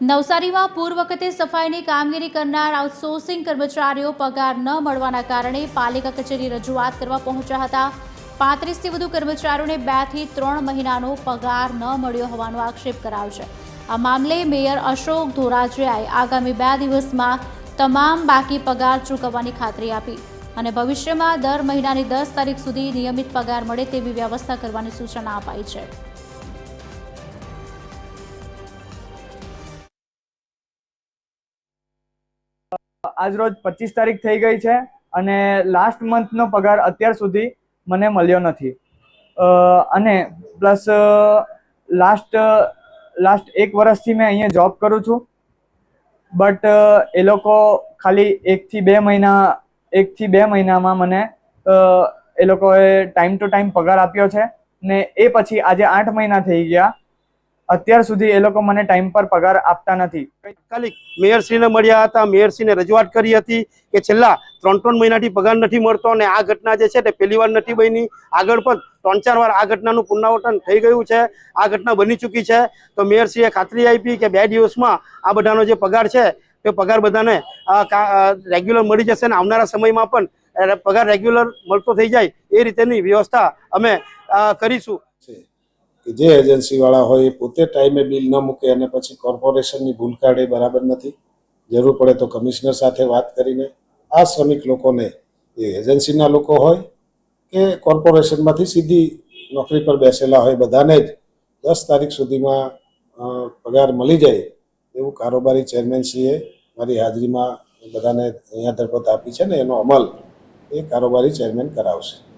નવસારીમાં પૂર વખતે સફાઈની કામગીરી કરનાર આઉટસોર્સિંગ કર્મચારીઓ પગાર ન મળવાના કારણે પાલિકા કચેરી રજૂઆત કરવા પહોંચ્યા હતા। 35થી વધુ કર્મચારીઓને 2 થી 3 મહિનાનો પગાર ન મળ્યો હોવાનો આક્ષેપ કરાયો છે। આ મામલે મેયર અશોક ધોરાજીયાએ આગામી 2 દિવસમાં તમામ બાકી પગાર ચૂકવવાની ખાતરી આપી અને ભવિષ્યમાં દર મહિનાની 10 તારીખ સુધી નિયમિત પગાર મળે તેવી વ્યવસ્થા કરવાની સૂચના અપાઈ છે। आज रोज 25 तारीख થઈ ગઈ છે અને લાસ્ટ મંથનો પગાર અત્યાર સુધી મને મળ્યો નથી અને પ્લસ લાસ્ટ એક વર્ષથી મેં અહીંયા જોબ કરું છું બટ એ લોકો ખાલી 1 થી 2 મહિનામાં મને એ લોકોએ ટાઈમ ટુ ટાઈમ પગાર આપ્યો છે ને એ પછી આજે 8 મહિના થઈ ગયા અત્યાર સુધી એ લોકો મને ટાઈમ પર પગાર આપતા નથી। તાત્કાલિક મેયરશ્રીને મળ્યા હતા। મેયરશ્રીને રજૂઆત કરી હતી કે છેલ્લા 3 મહિનાથી પગાર નથી મળતો અને આ ઘટના જે છે તે પહેલી વાર નથી બની, આગળ પણ 3-4 વાર આ ઘટનાનું પુનરાવર્તન થઈ ગયું છે। આ ઘટના બની ચૂકી છે તો મેયરશ્રીએ ખાતરી આપી કે 2 દિવસમાં આ બધાનો જે પગાર છે તે પગાર બધાને રેગ્યુલર મળી જશે અને આવનારા સમયમાં પણ પગાર રેગ્યુલર મળતો થઈ જાય એ રીતેની વ્યવસ્થા અમે કરીશું। કે જે એજન્સીવાળા હોય એ પોતે ટાઈમે બિલ ન મૂકે અને પછી કોર્પોરેશનની ભૂલ કાઢે બરાબર નથી। જરૂર પડે તો કમિશનર સાથે વાત કરીને આ શ્રમિક લોકોને એ એજન્સીના લોકો હોય કે કોર્પોરેશનમાંથી સીધી નોકરી પર બેસેલા હોય બધાને જ 10 તારીખ સુધીમાં પગાર મળી જાય એવું કારોબારી ચેરમેનશ્રીએ મારી હાજરીમાં બધાને અહીંયા દરપત આપી છે ને એનો અમલ એ કારોબારી ચેરમેન કરાવશે।